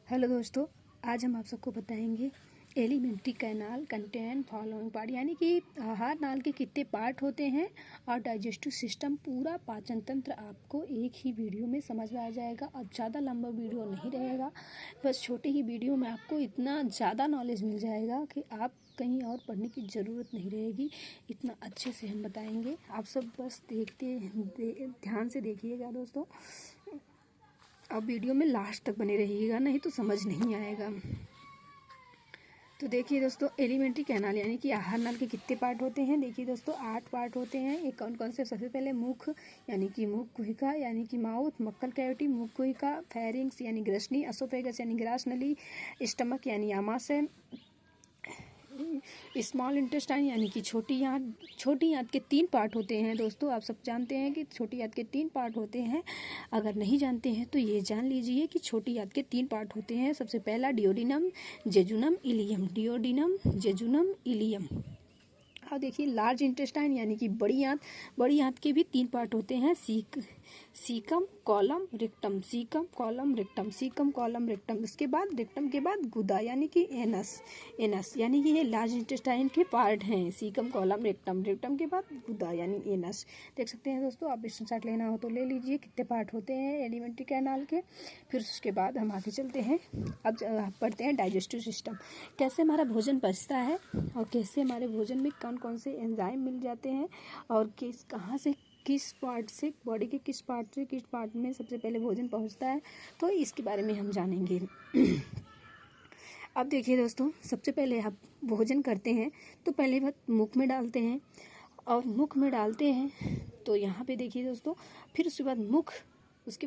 Hello दोस्तों, आज हम आप सबको बताएंगे alimentary canal contain following part, यानी कि आहार नाल के कितने पार्ट होते हैं और डाइजेस्टिव सिस्टम, पूरा पाचन तंत्र आपको एक ही वीडियो में समझ में आ जाएगा। अब ज़्यादा लंबा वीडियो नहीं रहेगा, बस छोटे ही वीडियो में आपको इतना ज़्यादा नॉलेज मिल जाएगा कि आप कहीं और पढ़ने की ज़रूरत नहीं रहेगी। इतना अच्छे से हम बताएंगे, आप सब बस ध्यान से देखिएगा दोस्तों। अब वीडियो में लास्ट तक बने रहिएगा, नहीं तो समझ नहीं आएगा। तो देखिए दोस्तों, एलिमेंट्री कैनाल यानी कि आहार नाल के कितने पार्ट होते हैं। देखिए दोस्तों, 8 पार्ट होते हैं। ये कौन कौन से? सबसे पहले मुख यानी कि मुख गुहिका यानी कि माउथ, मक्कल कैविटी मुख गुहिका, फेरिंग्स यानी ग्रसनी, एसोफेगस यानी ग्रास नली, स्टमक यानी आमाशय, स्मॉल इंटेस्टाइन यानी कि छोटी आंत। छोटी आंत के 3 पार्ट होते हैं दोस्तों, आप सब जानते हैं कि छोटी आंत के 3 पार्ट होते हैं। अगर नहीं जानते हैं तो ये जान लीजिए कि छोटी आंत के 3 पार्ट होते हैं। सबसे पहला duodenum, jejunum, ileum. Duodenum, jejunum, ileum. अब देखिए लार्ज इंटेस्टाइन यानी कि बड़ी आंत। बड़ी आंत के भी 3 पार्ट होते हैं, caecum, column, rectum. Caecum, column, rectum. Caecum, column, rectum. इसके बाद रेक्टम के बाद गुदा यानी कि एनस यानी कि ये लार्ज इंटेस्टाइन के पार्ट हैं। Caecum, column, rectum. रेक्टम के बाद गुदा यानी एनस। देख सकते हैं दोस्तों, आप स्क्रीनशॉट लेना हो तो ले लीजिए कितने पार्ट होते हैं एलिमेंट्री कैनाल के। फिर उसके बाद हम आगे चलते हैं। अब पढ़ते हैं डाइजेस्टिव सिस्टम, कैसे हमारा भोजन पचता है और कैसे हमारे भोजन में कौन कौन से एंजाइम मिल जाते हैं और कहाँ से किस पार्ट से, बॉडी के किस पार्ट में सबसे पहले भोजन पहुंचता है, तो इसके बारे में हम जानेंगे। अब देखिए दोस्तों, सबसे पहले आप भोजन करते हैं तो पहले बात मुख में डालते हैं, और मुख में डालते हैं तो यहाँ पे देखिए दोस्तों, फिर उसके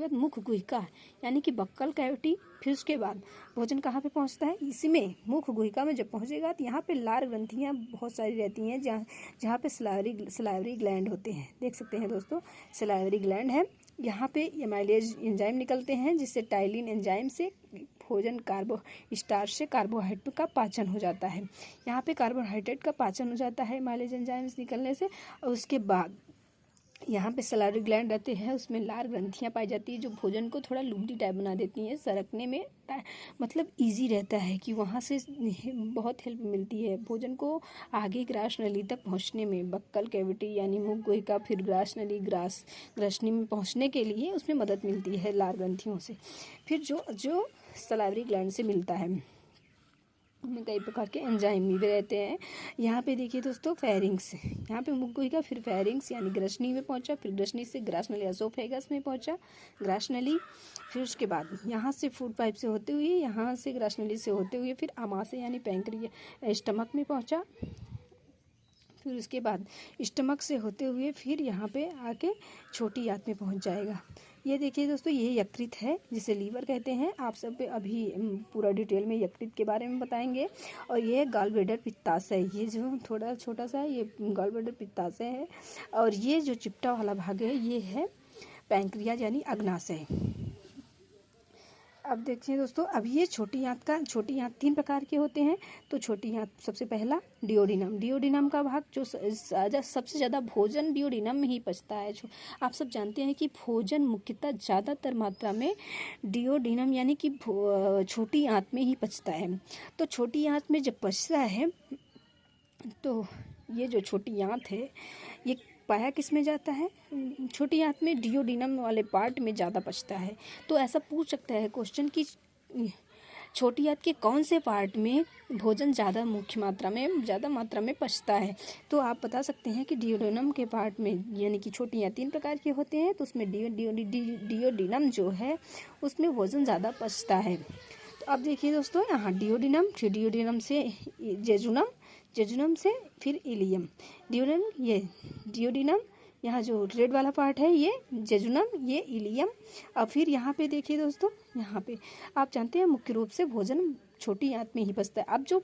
बाद मुख गुहिका यानी कि बक्कल कैविटी। फिर उसके बाद भोजन कहाँ पे पहुँचता है? इसमें मुख गुहिका में जब पहुँचेगा तो यहाँ पे लार ग्रंथियाँ बहुत सारी रहती हैं, जहाँ पे सलाइवरी ग्लैंड होते हैं। देख सकते हैं दोस्तों, सलाइवरी ग्लैंड है। यहाँ पे एमाइलेज एंजाइम निकलते हैं, जिससे टाइलिन एंजाइम से भोजन स्टार्च से कार्बोहाइड्रेट का पाचन हो जाता है। यहाँ पे कार्बोहाइड्रेट का पाचन हो जाता है एमाइलेज एंजाइम निकलने से। और उसके बाद यहाँ पे सलाइवरी ग्लैंड रहते हैं, उसमें लार ग्रंथियाँ पाई जाती है, जो भोजन को थोड़ा लुगदी टाइप बना देती हैं। सरकने में मतलब इजी रहता है कि वहाँ से बहुत हेल्प मिलती है भोजन को आगे ग्रास नली तक पहुँचने में। बक्कल कैविटी यानी मुख गुहिका, फिर ग्रास नली, ग्रसनी में पहुँचने के लिए उसमें मदद मिलती है लार ग्रंथियों से। फिर जो सलाइवरी ग्लैंड से मिलता है, उनमें कई प्रकार के एंजाइम भी रहते हैं। यहाँ पे देखिए दोस्तों, फेरिंग्स, यहाँ पे मुख गुहिका, फिर फेरिंग्स यानी ग्रसनी में पहुँचा, फिर ग्रसनी से ग्रास नली एसोफेगस में पहुँचा, ग्रास नली। फिर उसके बाद यहाँ से फूड पाइप से होते हुए, यहाँ से ग्रास नली से होते हुए फिर आमाशय यानी पैंक्रिया स्टमक में पहुँचा। फिर उसके बाद स्टमक से होते हुए फिर यहाँ पे आके छोटी आंत में पहुँच जाएगा। ये देखिए दोस्तों, ये यकृत है जिसे लीवर कहते हैं। आप सब पे अभी पूरा डिटेल में यकृत के बारे में बताएंगे। और ये गॉल ब्लैडर पित्ताशय, ये जो थोड़ा छोटा सा है, ये गॉल ब्लैडर पित्ताशय है। और ये जो चिपटा वाला भाग है, ये है पैंक्रियाज यानी अग्नाशय। अब देखिए दोस्तों, अब ये छोटी आंत 3 प्रकार के होते हैं। तो छोटी आंत सबसे पहला डियोडिनम का भाग, जो सबसे ज़्यादा भोजन डियोडिनम में ही पचता है। आप सब जानते हैं कि भोजन मुख्यतः ज़्यादातर मात्रा में डियोडिनम यानी कि छोटी आंत में ही पचता है। तो छोटी आंत में जब पचता है तो ये जो छोटी आंत है, ये पाया किस में जाता है? छोटी आंत में डियोडिनम वाले पार्ट में ज़्यादा पचता है। तो ऐसा पूछ सकता है क्वेश्चन कि छोटी आंत के कौन से पार्ट में भोजन ज़्यादा मात्रा में पचता है? तो आप बता सकते हैं कि डियोडिनम के पार्ट में, यानी कि छोटी आंत 3 प्रकार के होते हैं, तो उसमें डियोडिनम जो है उसमें भोजन ज़्यादा पचता है। तो अब देखिए दोस्तों, यहाँ डियोडिनम, फिर डियोडिनम से जेजुनम से फिर इलियम। डियोडिनम यहाँ जो रेड वाला पार्ट है, ये जेजुनम, ये इलियम। और फिर यहाँ पे देखिए दोस्तों, यहाँ पे आप जानते हैं मुख्य रूप से भोजन छोटी आंत में ही पचता है। अब जो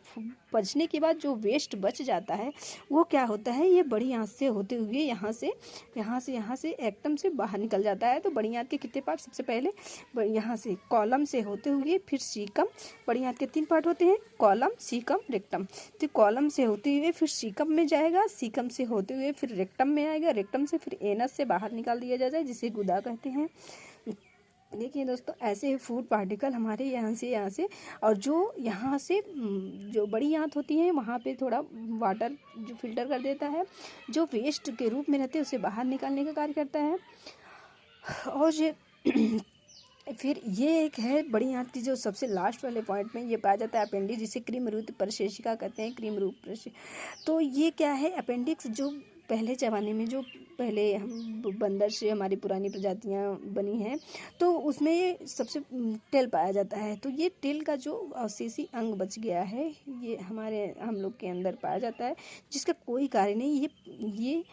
पचने के बाद जो वेस्ट बच जाता है, वो क्या होता है? ये बड़ी आंत से होते हुए यहाँ से एक्टम से बाहर निकल जाता है। तो बड़ी आंत के कितने पार्ट? सबसे पहले यहाँ से कॉलम से होते हुए फिर सीकम। बड़ी आंत के 3 पार्ट होते हैं, कॉलम, सीकम, रेक्टम। तो कॉलम से होते हुए फिर सीकम में जाएगा, सीकम से होते हुए फिर रेक्टम में आएगा, रेक्टम से फिर एनस से बाहर निकाल दिया जाता है, जिसे गुदा कहते हैं। देखिए दोस्तों, ऐसे फूड पार्टिकल हमारे यहाँ से और जो यहाँ से जो बड़ी आंत होती है वहाँ पे थोड़ा वाटर जो फिल्टर कर देता है, जो वेस्ट के रूप में रहते हैं उसे बाहर निकालने का कार्य करता है। और ये फिर ये एक है बड़ी आंत की जो सबसे लास्ट वाले पॉइंट में ये पाया जाता है अपेंडिक्स, जिसे क्रीम रूप प्रशेषिका कहते हैं, क्रीम रूप तो ये क्या है अपेंडिक्स, जो पहले ज़माने में जो पहले हम बंदर से हमारी पुरानी प्रजातियां बनी हैं तो उसमें ये सबसे टेल पाया जाता है। तो ये टेल का जो अवशेषी अंग बच गया है ये हम लोग के अंदर पाया जाता है, जिसका कोई कार्य नहीं। ये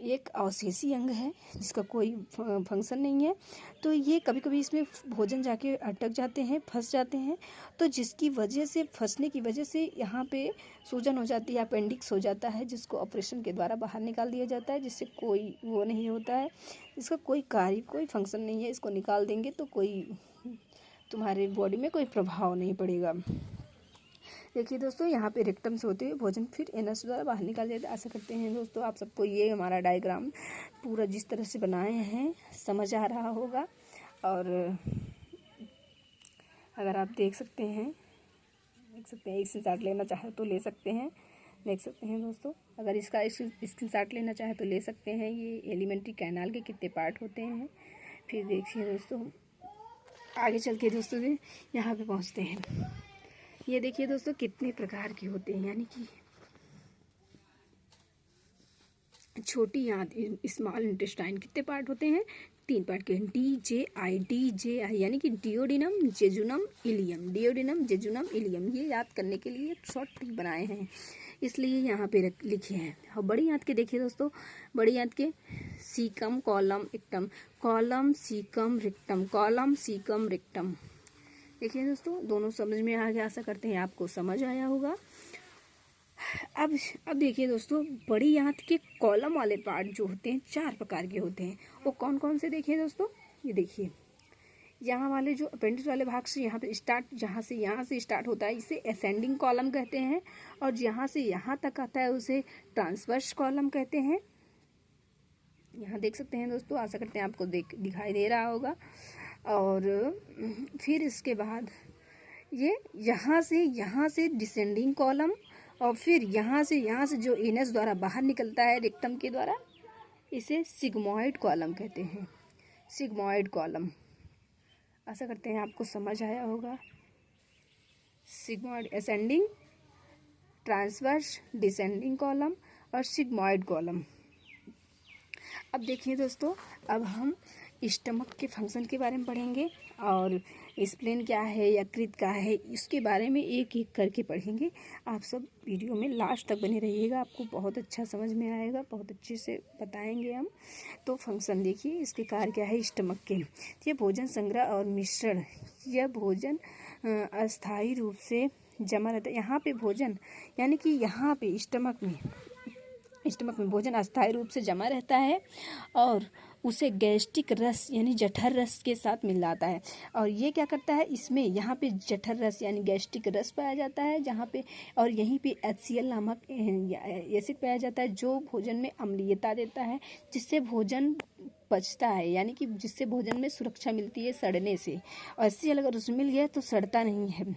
एक अवशेषी अंग है जिसका कोई फंक्शन नहीं है। तो ये कभी कभी इसमें भोजन जाके अटक जाते हैं, फंस जाते हैं, तो जिसकी वजह से फंसने की वजह से यहाँ पे सूजन हो जाती है, अपेंडिक्स हो जाता है, जिसको ऑपरेशन के द्वारा बाहर निकाल दिया जाता है, जिससे कोई वो नहीं होता है, इसका कोई कार्य कोई फंक्शन नहीं है। इसको निकाल देंगे तो कोई तुम्हारे बॉडी में कोई प्रभाव नहीं पड़ेगा। देखिए दोस्तों, यहाँ पे रेक्टम से होते हुए भोजन फिर एनस द्वारा बाहर निकाल जाता है। आशा करते हैं दोस्तों आप सबको ये हमारा डायग्राम पूरा जिस तरह से बनाए हैं समझ आ रहा होगा। और अगर आप देख सकते हैं एक स्क्रीनशॉट लेना चाहे तो ले सकते हैं, देख सकते हैं दोस्तों। अगर इसका स्क्रीनशॉट लेना चाहे तो ले सकते हैं। ये एलिमेंट्री कैनाल के कितने पार्ट होते हैं। फिर देखिए दोस्तों, आगे चल के दोस्तों यहाँ पे पहुँचते हैं। ये देखिए दोस्तों कितने प्रकार के होते हैं, यानी कि छोटी आंत स्मॉल इंटेस्टाइन कितने पार्ट होते हैं, 3 पार्ट के, DJI यानी कि duodenum, jejunum, ileum. Duodenum, jejunum, ileum ये याद करने के लिए शॉर्ट ट्रिक बनाए हैं, इसलिए यहाँ पे लिखे हैं। और बड़ी आंत के देखिए दोस्तों, बड़ी आंत के caecum, colon, rectum, colon, caecum, rectum, colon, caecum, rectum. देखिए दोस्तों दोनों समझ में आ गया, आशा करते हैं आपको समझ आया होगा। अब देखिए दोस्तों, बड़ी आंत के कॉलम वाले पार्ट जो होते हैं 4 प्रकार के होते हैं। वो कौन कौन से देखिए दोस्तों, ये देखिए यहाँ वाले जो अपेंडिक्स वाले भाग से यहाँ से स्टार्ट होता है इसे असेंडिंग कॉलम कहते हैं, और यहाँ से यहाँ तक आता है उसे ट्रांसवर्स कॉलम कहते हैं। यहाँ देख सकते हैं दोस्तों, आशा करते हैं आपको दिखाई दे रहा होगा। और फिर इसके बाद ये यहाँ से डिसेंडिंग कॉलम, और फिर यहाँ से जो एनस द्वारा बाहर निकलता है रेक्टम के द्वारा, इसे सिग्मॉइड कॉलम कहते हैं, सिग्मॉइड कॉलम। आशा करते हैं आपको समझ आया होगा। Sigmoid ascending, transverse, descending column और सिग्मॉइड कॉलम। अब देखिए दोस्तों, अब हम स्टमक के फंक्शन के बारे में पढ़ेंगे, और स्प्लेन क्या है, यकृत क्या है, इसके बारे में एक एक करके पढ़ेंगे। आप सब वीडियो में लास्ट तक बने रहिएगा, आपको बहुत अच्छा समझ में आएगा, बहुत अच्छे से बताएंगे हम। तो फंक्शन देखिए, इसके कार्य क्या है स्टमक के। ये भोजन संग्रह और मिश्रण, यह भोजन अस्थायी रूप से जमा रहता है। यहाँ पे भोजन यानी कि यहाँ पे स्टमक में भोजन अस्थायी रूप से जमा रहता है, और उसे गैस्ट्रिक रस यानी जठर रस के साथ मिलाता है। और ये क्या करता है, इसमें यहाँ पे जठर रस यानी गैस्ट्रिक रस पाया जाता है जहाँ पे, और यहीं पे HCl नामक एसिड पाया जाता है जो भोजन में अम्लीयता देता है, जिससे भोजन पचता है, यानी कि जिससे भोजन में सुरक्षा मिलती है सड़ने से। और HCl अगर उसमें मिल गया तो सड़ता नहीं है।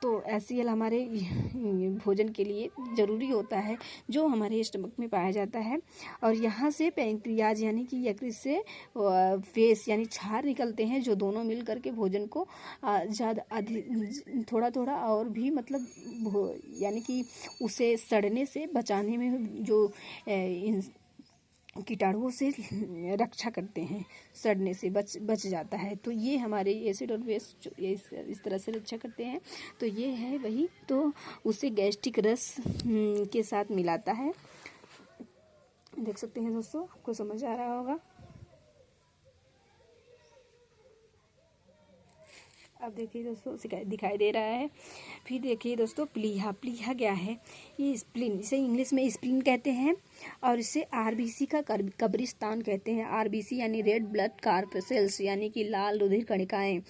तो HCl हमारे भोजन के लिए ज़रूरी होता है, जो हमारे स्टमक में पाया जाता है। और यहाँ से पैंक्रियाज यानी कि यकृत से फेस यानी क्षार निकलते हैं, जो दोनों मिल करके भोजन को ज़्यादा थोड़ा थोड़ा और भी मतलब यानी कि उसे सड़ने से बचाने में जो कीटाणुओं से रक्षा करते हैं, सड़ने से बच जाता है। तो ये हमारे एसिड और बेस इस तरह से रक्षा करते हैं। तो ये है वही, तो उसे गैस्ट्रिक रस के साथ मिलाता है। देख सकते हैं दोस्तों, आपको समझ आ रहा होगा। अब देखिए दोस्तों, दिखाई दे रहा है। फिर देखिए दोस्तों, प्लीहा क्या है, ये स्प्लीन, इसे इंग्लिश में स्प्लीन कहते हैं, और इसे RBC का कब्रिस्तान कहते हैं। RBC यानी रेड ब्लड कॉर्पसेल्स यानी कि लाल रुधिर कणिकाएं,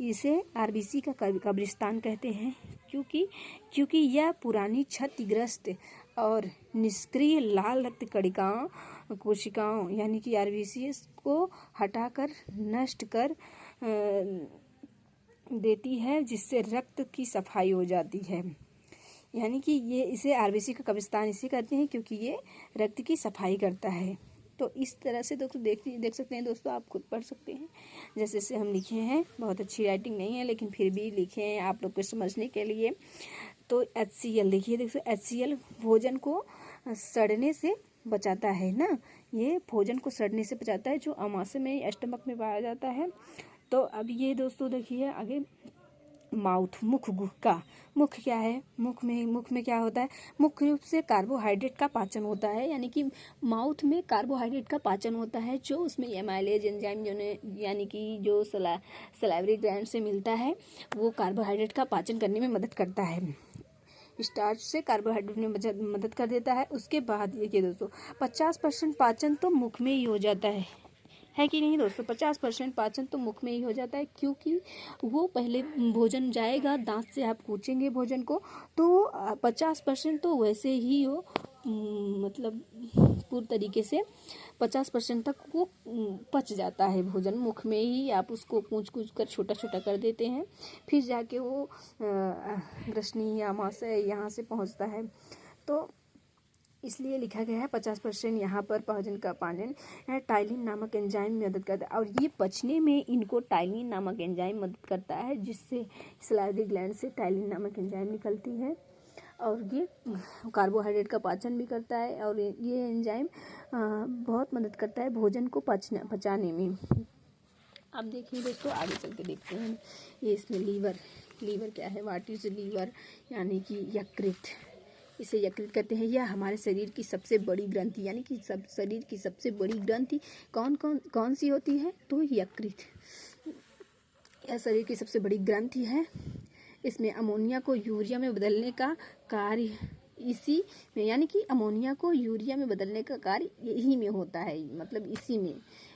इसे RBC का कब्रिस्तान कहते हैं, क्योंकि यह पुरानी क्षतिग्रस्त और निष्क्रिय लाल रक्त कोशिकाओं यानी कि RBCs को हटाकर नष्ट कर देती है, जिससे रक्त की सफाई हो जाती है। यानी कि ये इसे आरबीसी का कब्रिस्तान इसे कहते हैं क्योंकि ये रक्त की सफाई करता है। तो इस तरह से दोस्तों देख सकते हैं दोस्तों, आप खुद पढ़ सकते हैं जैसे से हम लिखे हैं। बहुत अच्छी राइटिंग नहीं है लेकिन फिर भी लिखे हैं आप लोग को समझने के लिए। तो HCl देखिए, देखो HCl भोजन को सड़ने से बचाता है ना, ये भोजन को सड़ने से बचाता है जो आमाशय में स्टमक में पाया जाता है। तो अब ये दोस्तों देखिए आगे माउथ, मुख का मुख क्या है, मुख में क्या होता है, मुख्य रूप से कार्बोहाइड्रेट का पाचन होता है। यानी कि माउथ में कार्बोहाइड्रेट का पाचन होता है जो उसमें एमाइलेज एंजाइम यानी कि जो सलाइवरी ग्लैंड से मिलता है वो कार्बोहाइड्रेट का पाचन करने में मदद करता है। स्टार्च से कार्बोहाइड्रेट में मदद कर देता है। उसके बाद देखिए दोस्तों 50% पाचन तो मुख में ही हो जाता है कि नहीं दोस्तों। 50% पाचन तो मुख में ही हो जाता है क्योंकि वो पहले भोजन जाएगा, दांत से आप कूचेंगे भोजन को, तो 50% तो वैसे ही वो मतलब पूर्ण तरीके से 50% तक वो पच जाता है भोजन, मुख में ही आप उसको कूच कर छोटा छोटा कर देते हैं, फिर जाके वो ग्रसनी या आमाशय यहाँ से पहुँचता है। तो इसलिए लिखा गया है 50% यहाँ पर भोजन का पाचन टाइलिन नामक एंजाइम मदद करता है। और ये पचने में इनको टाइलिन नामक एंजाइम मदद करता है, जिससे सलाइवरी ग्लैंड से टाइलिन नामक एंजाइम निकलती है और ये कार्बोहाइड्रेट का पाचन भी करता है। और ये एंजाइम बहुत मदद करता है भोजन को पचाने में। अब देखिए दोस्तों आगे चल के देखते हैं ये इसमें लीवर क्या है, व्हाट इज लीवर, यानी कि यकृत, इसे यकृत कहते हैं। यह हमारे शरीर की सबसे बड़ी ग्रंथि, यानी कि शरीर की सबसे बड़ी ग्रंथि कौन सी होती है, तो यकृत। यह शरीर की सबसे बड़ी ग्रंथि है। इसमें अमोनिया को यूरिया में बदलने का कार्य इसी में, यानी कि अमोनिया को यूरिया में बदलने का कार्य यही में होता है, मतलब इसी में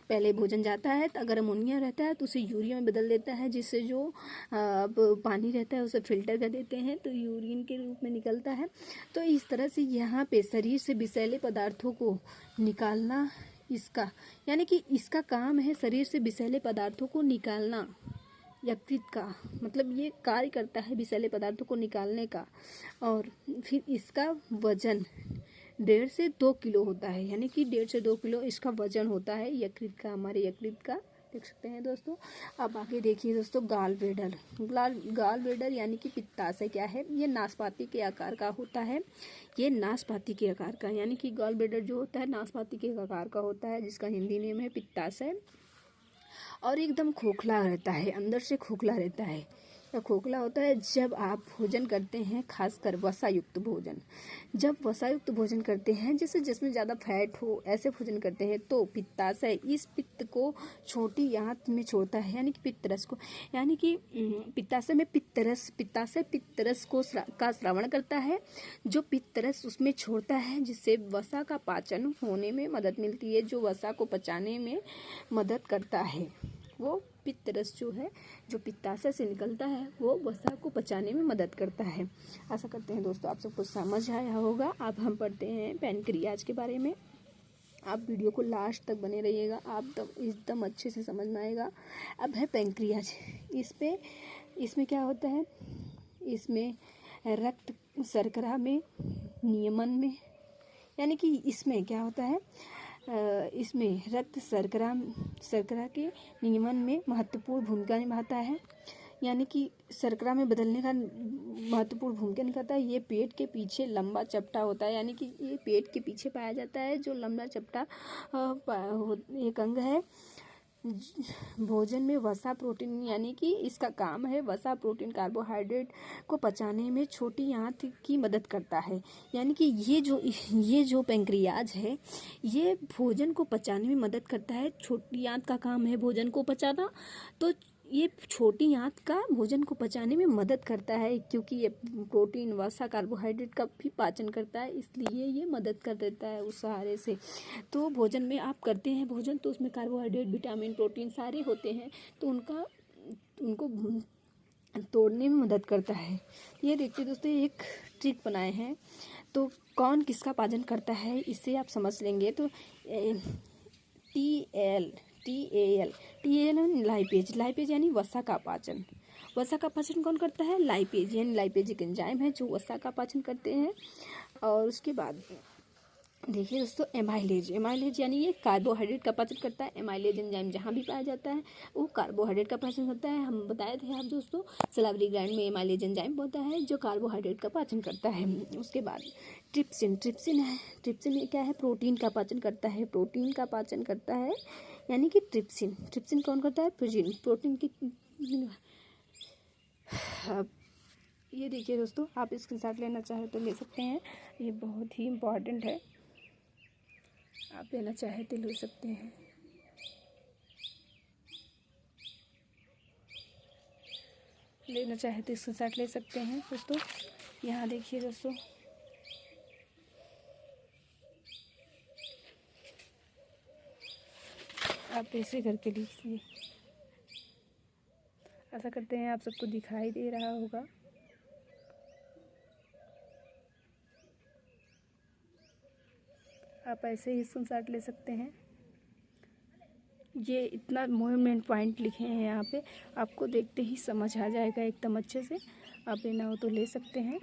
पहले भोजन जाता है तो अगर अमोनिया रहता है तो उसे यूरिया में बदल देता है, जिससे जो पानी रहता है उसे फिल्टर कर देते हैं तो यूरिन के रूप में निकलता है। तो इस तरह से यहाँ पे शरीर से विषैले पदार्थों को निकालना इसका, यानी कि इसका काम है शरीर से विषैले पदार्थों को निकालना। यकृत का मतलब ये कार्य करता है विषैले पदार्थों को निकालने का। और फिर इसका वजन 1.5 से 2 किलो होता है, यानी कि 1.5 से 2 किलो इसका वजन होता है यकृत का, हमारे यकृत का, देख सकते हैं दोस्तों। अब आगे देखिए दोस्तों गाल ब्लैडर यानी कि पित्ताशय क्या है, ये नाशपाती के आकार का होता है। ये नाशपाती के आकार का, यानी कि गाल ब्लैडर जो होता है नाशपाती के आकार का होता है, जिसका हिंदी नेम है पित्ताशय। और एकदम खोखला रहता है, अंदर से खोखला रहता है। या खोखला होता है जब आप भोजन करते हैं, खासकर वसायुक्त भोजन। जब वसायुक्त भोजन करते हैं, जैसे जिसमें ज़्यादा फैट हो, ऐसे भोजन करते हैं तो पित्ताशय इस पित्त को छोटी आंत में छोड़ता है, यानी कि पित्तरस को, यानी कि पित्ताशय में पित्ताशय पित्तरस का श्रवण करता है, जो पित्तरस उसमें छोड़ता है, जिससे वसा का पाचन होने में मदद मिलती है, जो वसा को पचाने में मदद करता है। वो पित्तरस जो है, जो पित्ताशय से निकलता है, वो वसा को पचाने में मदद करता है। आशा करते हैं दोस्तों आप सबको समझ आया होगा। अब हम पढ़ते हैं पैनक्रियाज के बारे में। आप वीडियो को लास्ट तक बने रहिएगा, आप एकदम अच्छे से समझ में आएगा। अब है पैनक्रियाज। इसमें क्या होता है, इसमें रक्त शर्करा में नियमन में, यानी कि इसमें क्या होता है, इसमें रक्त शर्करा के नियमन में महत्वपूर्ण भूमिका निभाता है, यानी कि शर्करा में बदलने का महत्वपूर्ण भूमिका निभाता है। ये पेट के पीछे लंबा चपटा होता है, यानी कि ये पेट के पीछे पाया जाता है, जो लंबा चपटा एक अंग है। भोजन में वसा प्रोटीन, यानी कि इसका काम है वसा प्रोटीन कार्बोहाइड्रेट को पचाने में छोटी आंत की मदद करता है। यानी कि ये जो पैंक्रियाज है, ये भोजन को पचाने में मदद करता है। छोटी आंत का काम है भोजन को पचाना, तो ये छोटी आंत का भोजन को पचाने में मदद करता है, क्योंकि ये प्रोटीन वसा कार्बोहाइड्रेट का भी पाचन करता है, इसलिए ये मदद कर देता है उस सहारे से। तो भोजन में आप करते हैं भोजन, तो उसमें कार्बोहाइड्रेट विटामिन प्रोटीन सारे होते हैं, तो उनको तोड़ने में मदद करता है। ये देखिए दोस्तों एक ट्रिक बनाए हैं, तो कौन किसका पाचन करता है इससे आप समझ लेंगे। तो TAL TAL लाइपेज, लाइपेज यानी वसा का पाचन। वसा का पाचन कौन करता है? लाइपेज, यानी लाइपेज एक एंजाइम है जो वसा का पाचन करते हैं। और उसके बाद देखिए दोस्तों एमाइलेज, एमाइलेज यानी ये कार्बोहाइड्रेट का पाचन करता है। एमाइलेज एंजाइम जहाँ भी पाया जाता है वो कार्बोहाइड्रेट का पाचन करता है। हम बताए थे आप दोस्तों सलावरी ग्लैंड में एमाइलेज एंजाइम होता है जो कार्बोहाइड्रेट का पाचन करता है। उसके बाद ट्रिप्सिन, ट्रिप्सिन है, ट्रिप्सिन ये क्या है? प्रोटीन का पाचन करता है, प्रोटीन का पाचन करता है यानी कि ट्रिप्सिन। ट्रिप्सिन कौन करता है? प्रोटीन की। ये देखिए दोस्तों, आप इसके साथ लेना चाहे तो ले सकते हैं, ये बहुत ही इम्पॉर्टेंट है, आप लेना चाहे तो ले सकते हैं। लेना चाहे तो इसके साथ ले सकते हैं दोस्तों। यहाँ देखिए दोस्तों, आप ऐसे करके लीजिए। ऐसा करते हैं, आप सबको दिखाई दे रहा होगा। आप ऐसे ही इसको साथ ले सकते हैं। ये इतना मूवमेंट पॉइंट लिखे हैं यहाँ पे, आपको देखते ही समझ आ जाएगा एकदम अच्छे से। आप लेना हो तो ले सकते हैं।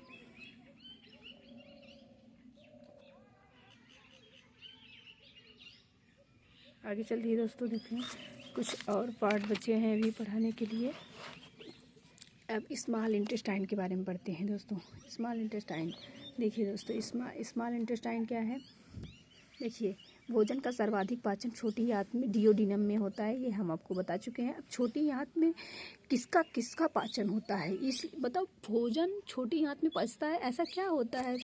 आगे चलिए दोस्तों, देखें कुछ और पार्ट बचे हैं अभी पढ़ाने के लिए। अब स्मॉल इंटेस्टाइन के बारे में पढ़ते हैं दोस्तों। स्मॉल इंटेस्टाइन, देखिए दोस्तों स्मॉल इंटेस्टाइन क्या है? देखिए भोजन का सर्वाधिक पाचन छोटी आंत में डियोडिनम में होता है, ये हम आपको बता चुके हैं। अब छोटी आंत में किसका किसका पाचन होता है? इस बताओ, भोजन छोटी आंत में पचता है, ऐसा क्या होता है?